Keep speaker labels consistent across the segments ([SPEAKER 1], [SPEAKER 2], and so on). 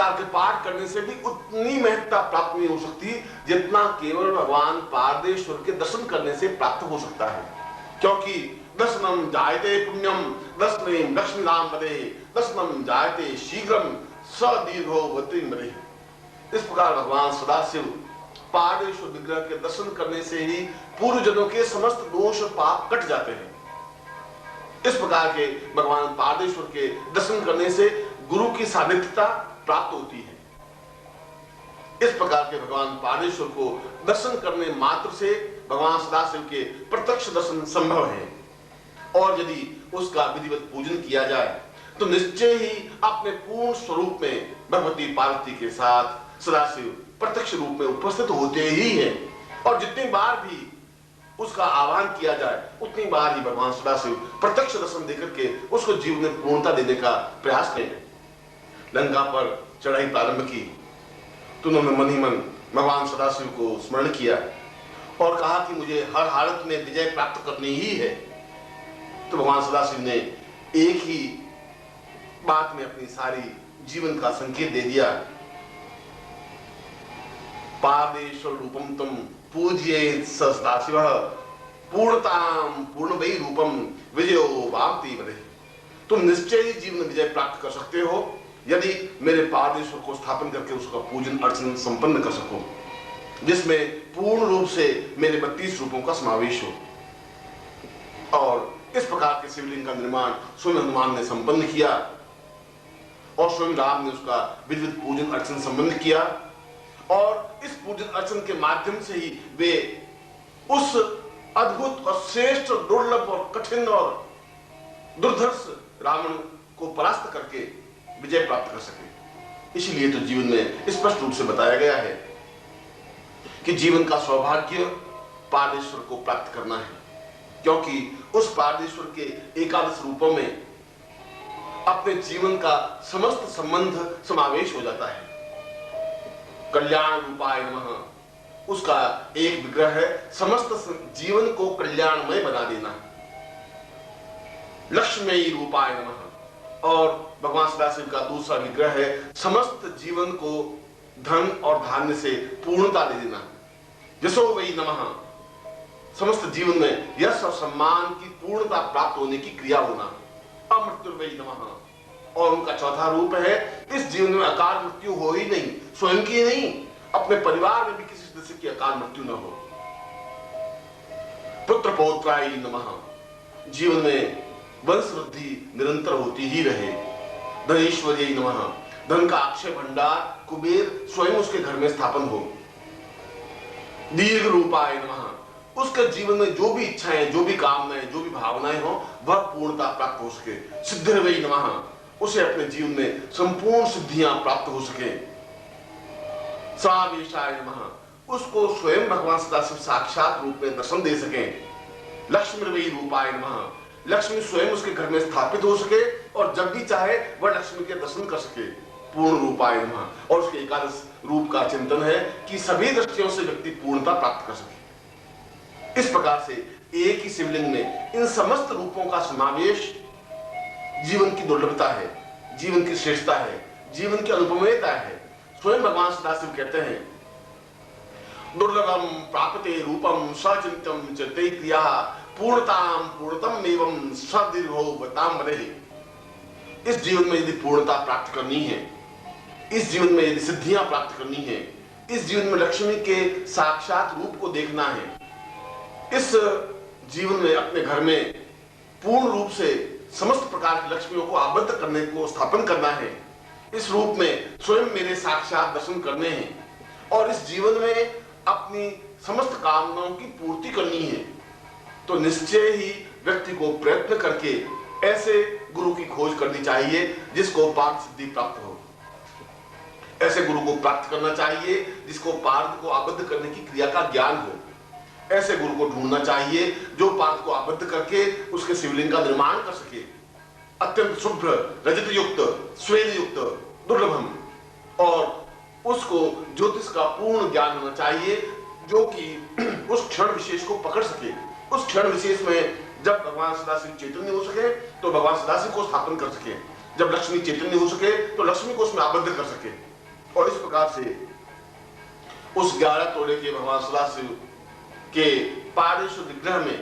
[SPEAKER 1] प्रकार के पाठ करने से भी उतनी महत्ता प्राप्त नहीं हो सकती जितना केवल भगवान पारदेश्वर के दर्शन करने से प्राप्त हो सकता है। क्योंकि दर्शनम जायते पुण्यम दर्शनेम लक्ष्मीनाम पदे दर्शनम जायते शीघ्रम सदीर्घो वतिमरे। इस प्रकार भगवान सदाशिव पारदेश्वर विग्रह के दर्शन करने से ही पूर्व जन्मों के समस्त दोष और पाप कट जाते हैं। इस प्रकार के भगवान पारदेश्वर के दर्शन करने से गुरु की सानिध्यता प्राप्त होती है। इस प्रकार के भगवान पारदेश्वर को दर्शन करने मात्र से भगवान सदाशिव के प्रत्यक्ष दर्शन संभव है। और यदि उसका विधिवत पूजन किया जाए तो निश्चय ही अपने पूर्ण स्वरूप में भगवती पार्वती के साथ सदाशिव प्रत्यक्ष रूप में उपस्थित होते ही है। और जितनी बार भी उसका आह्वान किया जाए उतनी बार ही भगवान सदाशिव प्रत्यक्ष दर्शन देकर के उसको जीवन में पूर्णता देने का प्रयास करें। लंका पर चढ़ाई प्रारंभ की तो उन्होंने मन ही मन भगवान सदाशिव को स्मरण किया और कहा कि मुझे हर हालत में विजय प्राप्त करनी ही है। तो भगवान सदाशिव ने एक ही बात में अपनी सारी जीवन का संकेत दे दिया। पारदेश्वर रूपम तुम पूज्येत सदाशिव पूर्णताम पूर्ण वै रूपम विजयो वाप्ति वदे। तुम निश्चय ही जीवन विजय प्राप्त कर सकते हो यदि मेरे पारदेश्वर को स्थापन करके उसका पूजन अर्चन संपन्न कर सको, जिसमें पूर्ण रूप से मेरे 32 रूपों का समावेश हो। और इस प्रकार के शिवलिंग का निर्माण स्वयं हनुमान ने संपन्न किया और स्वयं राम ने उसका विधिवत पूजन अर्चन संपन्न किया। और इस पूजन अर्चन के माध्यम से ही वे उस अद्भुत और श्रेष्ठ दुर्लभ और कठिन और दुर्धर्ष रावण को परास्त करके विजय प्राप्त कर सके। इसलिए तो जीवन में स्पष्ट रूप से बताया गया है कि जीवन का सौभाग्य पारदेश्वर को प्राप्त करना है, क्योंकि उस पारदेश्वर के एकादश रूपों में अपने जीवन का समस्त संबंध समावेश हो जाता है। कल्याण रूपाय नमः उसका एक विग्रह है समस्त जीवन को कल्याणमय बना देना। लक्ष्मी रूपाय नमः और भगवान सदाशिव का दूसरा विग्रह है समस्त जीवन को धन और धान्य से पूर्णता दे देना। यशो वै नमः समस्त जीवन में यश और सम्मान की पूर्णता प्राप्त होने की क्रिया होना। अमृत्युर्वै नमः और उनका चौथा रूप है इस जीवन में अकाल मृत्यु हो ही नहीं, स्वयं की नहीं, अपने परिवार में भी किसी सदस्य की अकाल मृत्यु न हो। पुत्र पौत्राय नमः जीवन में वंश वृद्धि निरंतर होती ही रहे। धनेश्वर्य नमः धन का अक्षय भंडार कुबेर स्वयं उसके घर में स्थापन हो। दीर्घ रूपाय नमः उसके जीवन में जो भी इच्छाएं, जो भी कामनाएं, जो भी भावनाएं हो वह पूर्णता प्राप्त हो सके। सिद्धिर्वै नमः उसे अपने जीवन में संपूर्ण सिद्धियां प्राप्त हो सके। स्वावेशाय नमः उसको स्वयं भगवान सदाशिव साक्षात रूप में दर्शन दे सके। लक्ष्मीर्वै रूपाय नमः लक्ष्मी स्वयं उसके घर में स्थापित हो सके और जब भी चाहे वह लक्ष्मी के दर्शन कर सके। पूर्ण रूपाय नमः और उसके एकादश रूप का चिंतन है कि सभी दृष्टियों से व्यक्ति पूर्णता प्राप्त कर सके। इस प्रकार से एक ही शिवलिंग में इन समस्त रूपों का समावेश जीवन की दुर्लभता है, जीवन की श्रेष्ठता है, जीवन की अनुपमेयता है। स्वयं भगवान सदाशिव कहते हैं दुर्लभम प्राप्ते रूपम सचिंतम च ते क्रिया पूर्णताम पूर्णतम एवं सदीर्घो बताम रहे। इस जीवन में यदि पूर्णता प्राप्त करनी है, इस जीवन में यदि सिद्धियां प्राप्त करनी है, इस जीवन में लक्ष्मी के साक्षात रूप को देखना है, इस जीवन में अपने घर में पूर्ण रूप से समस्त प्रकार की लक्ष्मियों को आबद्ध करने को स्थापन करना है, इस रूप में स्वयं मेरे साक्षात दर्शन करने हैं और इस जीवन में अपनी समस्त कामनाओं की पूर्ति करनी है, तो निश्चय ही व्यक्ति को प्रयत्न करके ऐसे गुरु की खोज करनी चाहिए जिसको पार्थ सिद्धि प्राप्त हो। ऐसे गुरु को प्राप्त करना चाहिए जिसको पार्थ को आबद्ध करने की क्रिया का ज्ञान हो। ऐसे गुरु को ढूंढना चाहिए जो पार्थ को आबद्ध करके उसके शिवलिंग का निर्माण कर सके। अत्यंत शुभ्र रजत युक्त श्वेत युक्त दुर्लभम और उसको ज्योतिष का पूर्ण ज्ञान होना चाहिए जो कि उस क्षण विशेष को पकड़ सके। उस क्षण विशेष में जब भगवान सदाशिव चैतन्य हो सके तो भगवान सदाशिव को स्थापन कर सके, जब लक्ष्मी चैतन्य हो सके तो लक्ष्मी को उसमें आबद्ध कर सके। प्रकार से उस 11 तोड़े के भगवान सदाशिव के पारदेश्वर विग्रह में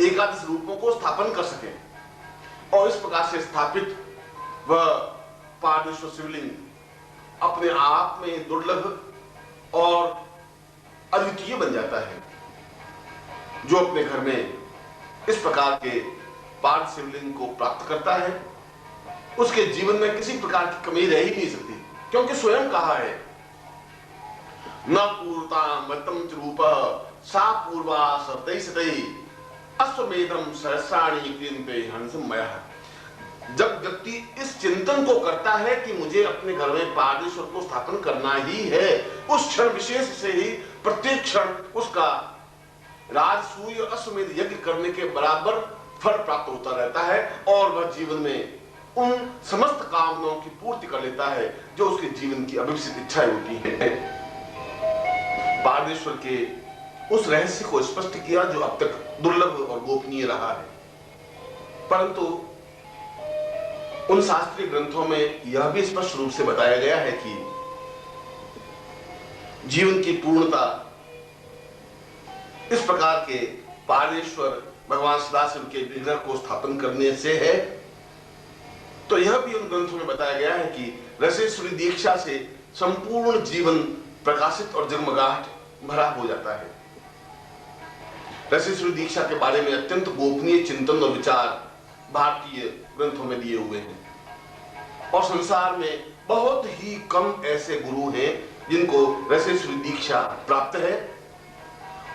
[SPEAKER 1] एकादश रूपों को स्थापन कर सके और इस प्रकार से स्थापित वह पारदेश्वर शिवलिंग अपने आप में दुर्लभ और अद्वितीय बन जाता है। जो अपने घर में इस प्रकार के पार्थ शिवलिंग को प्राप्त करता है उसके जीवन में किसी प्रकार की कमी रह ही नहीं सकती, क्योंकि स्वयं कहा है न पूर्ता मृतम च रूप सा पूर्वा सतई सतई अश्वमेधम सहस्राणि क्रियन्ते हंसमयः। जब व्यक्ति इस चिंतन को करता है कि मुझे अपने घर में पारदेश्वर को स्थापन करना ही है, उस क्षण विशेष से ही प्रत्येक क्षण उसका राजसूय अश्वमेध यज्ञ करने के बराबर फल प्राप्त होता रहता है और वह जीवन में उन समस्त कामनाओं की पूर्ति कर लेता है जो उसके जीवन की अभिष्ट इच्छाएं होती है। पारदेश्वर के उस रहस्य को स्पष्ट किया जो अब तक दुर्लभ और गोपनीय रहा है, परंतु उन शास्त्रीय ग्रंथों में यह भी स्पष्ट रूप से बताया गया है कि जीवन की पूर्णता इस प्रकार के पारदेश्वर भगवान सदाशिव के विग्रह को स्थापन करने से है। तो यह भी उन ग्रंथों में बताया गया है कि रसेश्वरी दीक्षा से संपूर्ण जीवन प्रकाशित और जगमगाहट भरा हो जाता है। रसेश्वरी दीक्षा के बारे में अत्यंत गोपनीय चिंतन और विचार भारतीय ग्रंथों में दिए हुए हैं और संसार में बहुत ही कम ऐसे गुरु हैं जिनको रसेश्वरी दीक्षा प्राप्त है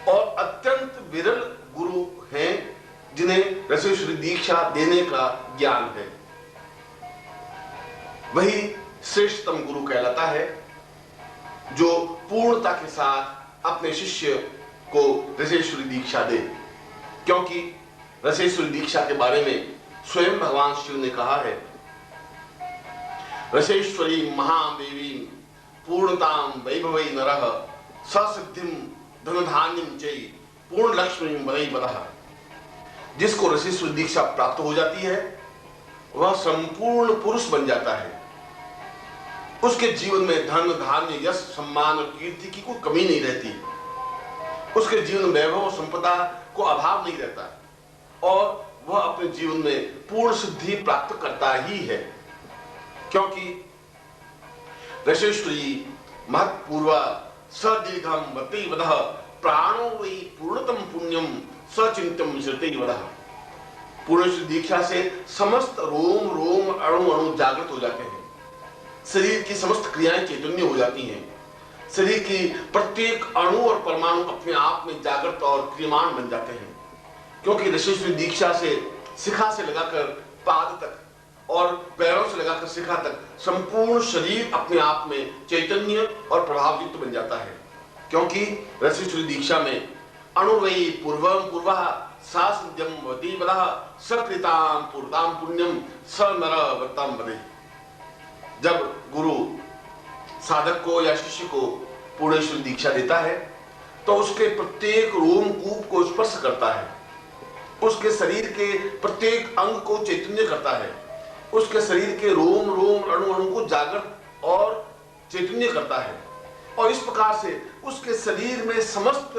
[SPEAKER 1] और अत्यंत विरल गुरु हैं जिन्हें रसेश्वरी दीक्षा देने का ज्ञान है। वही श्रेष्ठतम गुरु कहलाता है जो पूर्णता के साथ अपने शिष्य को रसेश्वरी दीक्षा दे, क्योंकि रसेश्वरी दीक्षा के बारे में स्वयं भगवान शिव ने कहा है रसेश्वरी महादेवी पूर्णताम वैभवै नरः ससिद्धिम धनधान्यम चै पूर्ण लक्ष्मी वरै वरः। जिसको रसेश्वरी दीक्षा प्राप्त हो जाती है वह संपूर्ण पुरुष बन जाता है। उसके जीवन में धन धान्य यश सम्मान और कीर्ति की कोई कमी नहीं रहती। उसके जीवन में वैभव और संपदा को अभाव नहीं रहता और वह अपने जीवन में पूर्ण सिद्धि प्राप्त करता ही है, क्योंकि रसेश्वरी महत्पूर्वा सदीर्घम वते वदः प्राणो वै पूर्णतम पुण्यम सचिंतम श्रुते वदः। पूर्ण दीक्षा से समस्त रोम रोम अणु अणु जागृत हो जाते हैं, शरीर की समस्त क्रियाएं चैतन्य हो जाती हैं, शरीर की प्रत्येक अणु और परमाणु अपने आप में जागृत और क्रियमान बन जाते हैं, क्योंकि रसेश्वरी दीक्षा से शिखा से लगाकर पाद तक और पैरों से लगाकर शिखा तक संपूर्ण शरीर अपने आप में चैतन्य और प्रभावयुक्त बन जाता है। क्योंकि रसेश्वरी दीक्षा में अणुवै पूर्वम पूर्वः सासद्यम वती वदः सकृताम पूर्ताम पुण्यम स नर वत्तम वदे। जब गुरु साधक को या शिष्य को पूर्णेश्वरी दीक्षा देता है तो उसके प्रत्येक रोमकूप को स्पर्श करता है, उसके शरीर के प्रत्येक अंग को चैतन्य करता है, उसके शरीर के रोम रोम अणु अणु को जागृत और चैतन्य करता है और इस प्रकार से उसके शरीर में समस्त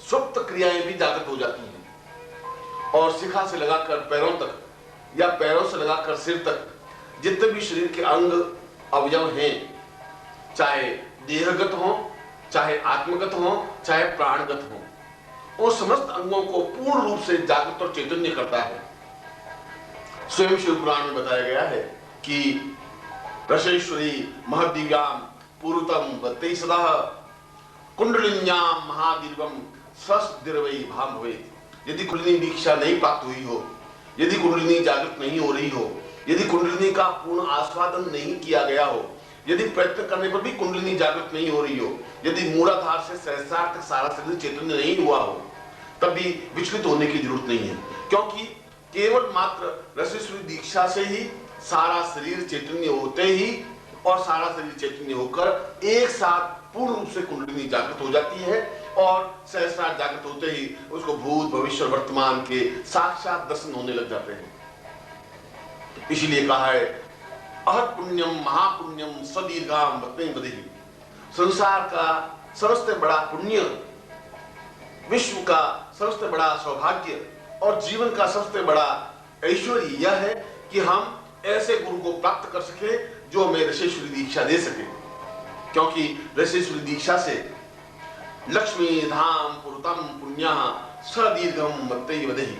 [SPEAKER 1] सुप्त क्रियाएं भी जागृत हो जाती हैं और शिखा से लगाकर पैरों तक या पैरों से लगाकर सिर तक जितने भी शरीर के अंग अवयव हैं, चाहे देहगत हो, चाहे आत्मगत हो, चाहे प्राणगत हो, वो समस्त अंगों को पूर्ण रूप से जागृत और चैतन्य करता है। स्वयं शिव पुराण में बताया गया है कि रसेश्वरी महदिव्याम पूर्वतम वते सदा कुंडलिन्याम महादिव्यम सस्दिर्वै भाम भवेत्। यदि कुंडलिनी दीक्षा नहीं प्राप्त हुई हो, यदि कुंडलिनी जागृत नहीं हो रही हो, यदि कुंडलिनी का पूर्ण आस्वादन नहीं किया गया हो, यदि प्रयत्न करने पर भी कुंडलिनी जागृत नहीं हो रही हो, यदि मूलाधार से सहस्रार तक सारा शरीर चैतन्य नहीं हुआ हो, तब भी विचलित होने की जरूरत नहीं है, क्योंकि केवल मात्र रसेश्वरी दीक्षा से ही सारा शरीर चैतन्य होते ही और सारा शरीर चैतन्य होकर एक साथ पूर्ण रूप से कुंडलिनी जागृत हो जाती है और सहस्रार जागृत होते ही उसको भूत भविष्य और वर्तमान के साक्षात दर्शन होने लग जाते हैं। इसीलिए कहा है अहत पुण्यम महापुण्यम सदीर्घाम वत्ते वदेहि। संसार का सबसे बड़ा पुण्य, विश्व का सबसे बड़ा सौभाग्य और जीवन का सबसे बड़ा ऐश्वर्य यह है कि हम ऐसे गुरु को प्राप्त कर सके जो हमें ऋषेश्वरी दीक्षा दे सके। क्योंकि ऋषेश्वरी दीक्षा से लक्ष्मी धाम पुरुतम पुण्य सदीर्घम मत्तै वदेहि।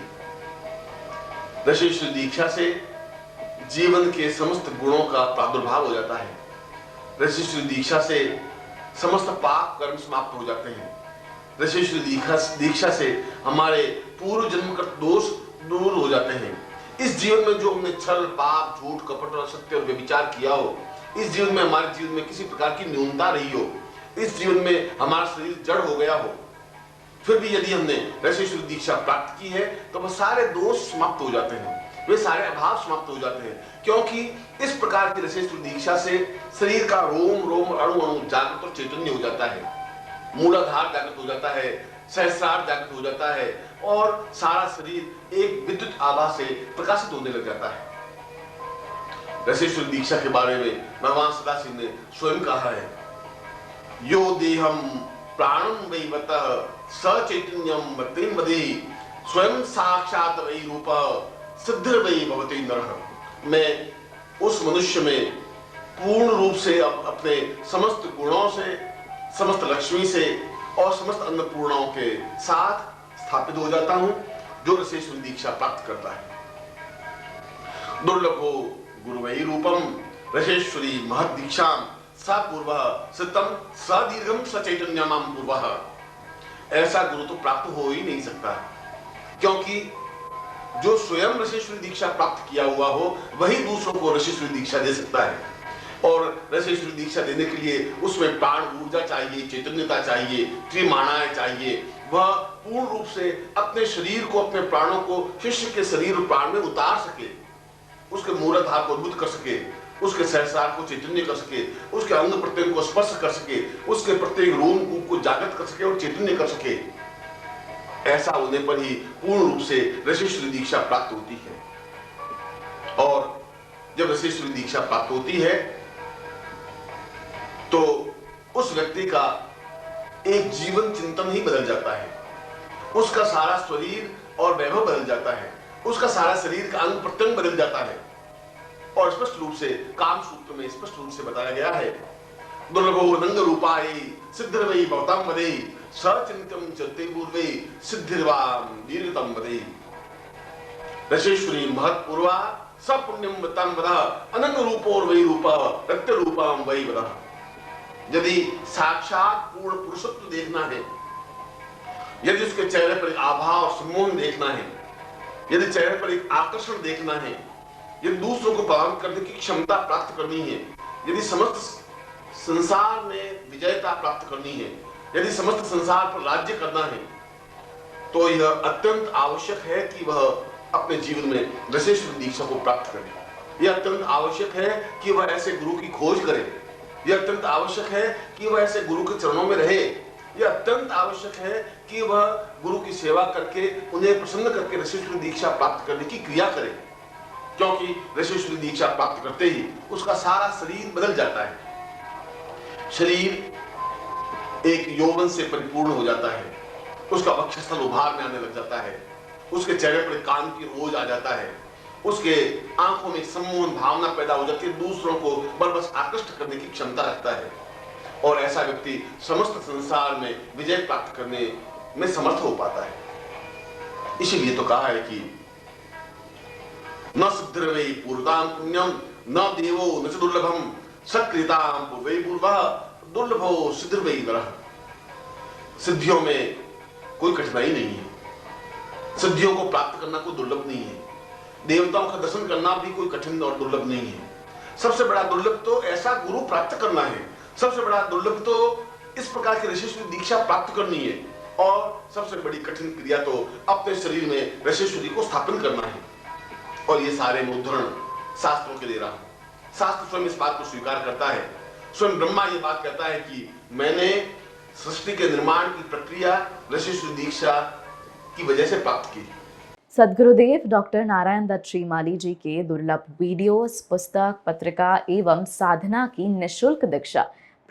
[SPEAKER 1] ऋषेश्वरी दीक्षा से जीवन के समस्त गुणों का प्रादुर्भाव हो जाता है। ऋषेश्वरी दीक्षा से समस्त पाप कर्म समाप्त हो जाते हैं। ऋषेश्वरी दीक्षा से हमारे पूर्व जन्म के दोष दूर हो जाते हैं। इस जीवन में जो हमने छल पाप झूठ कपट और सत्य और व्यभिचार किया हो, इस जीवन में हमारे जीवन में किसी प्रकार की न्यूनता रही हो, इस जीवन में हमारा शरीर जड़ हो गया हो, फिर भी यदि हमने ऋषेश्वरी दीक्षा प्राप्त की है तो वह सारे दोष समाप्त हो जाते हैं, वे सारे अभाव समाप्त हो जाते हैं। क्योंकि इस प्रकार की ऋषेश्वरी दीक्षा से शरीर का रोम रोम अणु अणु जागृत और चैतन्य हो जाता है, मूलाधार जागृत हो जाता है, सहस्रार जागृत हो जाता है और सारा शरीर एक विद्युत आभा से प्रकाशित होने लग जाता है। ऋषेश्वरी दीक्षा के बारे में भगवान सदाशिव ने स्वयं कहा है, यो देहम प्राणम वै वतः स चैतन्यम मत्तेन वदेहि स्वयं साक्षात वै रूप सिद्धिर वै भवति नरः। मैं उस मनुष्य में पूर्ण रूप से अपने समस्त गुणों से, समस्त लक्ष्मी से और समस्त अन्नपूर्णाओं के साथ स्थापित हो जाता हूं जो ऋषेश्वरी दीक्षा प्राप्त करता है। दुर्लभो गुरुवै रूपम ऋषेश्वरी महद दीक्षाम सा पूर्वः सिद्धम सदीर्घम सचैतन्यमाम पूर्वः। ऐसा गुरु तो प्राप्त हो ही नहीं सकता, क्योंकि जो स्वयं ऋषेश्वरी दीक्षा प्राप्त किया हुआ हो वही दूसरों को ऋषेश्वरी दीक्षा दे सकता है। और ऋषेश्वरी दीक्षा देने के लिए उसमें प्राण ऊर्जा चाहिए, चैतन्यता चाहिए, त्रिमाणाएं चाहिए। वह पूर्ण रूप से अपने शरीर को, अपने प्राणों को शिष्य के शरीर और प्राण में उतार सके, उसके मूलाधार को अद्भुत कर सके, उसके सहस्रार को चैतन्य कर सके, उसके अंग प्रत्यंग को स्पर्श कर सके, उसके प्रत्येक रोम कूप को जागृत कर सके और चैतन्य कर सके। ऐसा होने पर ही पूर्ण रूप से ऋषेश्वरी दीक्षा प्राप्त होती है। और जब ऋषेश्वरी दीक्षा प्राप्त होती है तो उस व्यक्ति का एक जीवन चिंतन ही बदल जाता है, उसका सारा शरीर और वैभव बदल जाता है, उसका सारा शरीर का अंग प्रत्यंग बदल जाता है। और स्पष्ट रूप से काम सूत्र में स्पष्ट रूप से बताया गया है, दुर्लभो नंग रूपाय सिद्धिर्वै भवतां वदेहि सचिंत्यं चते पूर्वे सिद्धिर्वाम दीर्घतम वदेहि। ऋषेश्वरी महत् पूर्वा सपुण्यम वतां वदः अनंग रूपोर वै रूपः रत्य रूपम वै वदः। यदि साक्षात पूर्ण पुरुषत्व देखना है, यदि उसके चेहरे पर एक आभा और सम्मोहन देखना है, यदि चेहरे पर एक आकर्षण देखना है, यदि दूसरों को प्रभावित करने की क्षमता प्राप्त करनी है, यदि समस्त संसार में विजयता प्राप्त करनी है, यदि समस्त संसार पर राज्य करना है, तो यह अत्यंत आवश्यक है कि वह अपने जीवन में ऋषेश्वरी दीक्षा को प्राप्त करे। यह अत्यंत आवश्यक है कि वह ऐसे गुरु की खोज करे। यह अत्यंत आवश्यक है कि वह ऐसे गुरु के चरणों में रहे। यह अत्यंत आवश्यक है कि वह गुरु की सेवा करके उन्हें प्रसन्न करके ऋषेश्वरी दीक्षा प्राप्त करने की क्रिया करे, क्योंकि ऋषेश्वरी दीक्षा प्राप्त करते ही उसका सारा शरीर बदल जाता है। शरीर एक यौवन से परिपूर्ण हो जाता है, उसका वक्षस्थल उभार में आने लग जाता है, उसके चेहरे पर काम की रोज आ जाता है, उसके आंखों में सम्मोहन भावना पैदा हो जाती है, दूसरों को बरबस आकृष्ट करने की क्षमता रखता है। और ऐसा व्यक्ति समस्त संसार में विजय प्राप्त करने में समर्थ हो पाता है। इसीलिए तो कहा है कि न सिद्धिर्वै पूर्वतां पुण्यम न देवो न च दुर्लभम सकृतां पूर्वै पूर्वः दुर्लभो सिद्धिर्वै नरः। सिद्धियों में कोई कठिनाई नहीं है, सिद्धियों को प्राप्त करना कोई दुर्लभ नहीं है, देवताओं का दर्शन करना भी कोई कठिन और दुर्लभ नहीं है। सबसे बड़ा दुर्लभ तो ऐसा गुरु प्राप्त करना है, सबसे बड़ा दुर्लभ तो इस प्रकार की ऋषेश्वरी दीक्षा प्राप्त करनी है, और सबसे बड़ी कठिन क्रिया तो अपने शरीर में ऋषेश्वरी को स्थापन करना है। और ये सारे उदाहरण शास्त्रों के दे रहा हूं। शास्त्र स्वयं इस बात को स्वीकार करता है, स्वयं ब्रह्मा ये बात कहता है कि मैंने सृष्टि के निर्माण की प्रक्रिया ऋषेश्वरी दीक्षा की वजह से प्राप्त की।
[SPEAKER 2] सद्गुरुदेव डॉक्टर नारायण दत्त श्रीमाली जी के दुर्लभ वीडियोस, पुस्तक, पत्रिका एवं साधना की निःशुल्क दीक्षा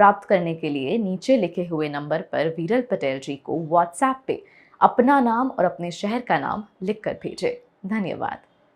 [SPEAKER 2] प्राप्त करने के लिए नीचे लिखे हुए नंबर पर वीरल पटेल जी को व्हाट्सएप पे अपना नाम और अपने शहर का नाम लिखकर भेजें। धन्यवाद।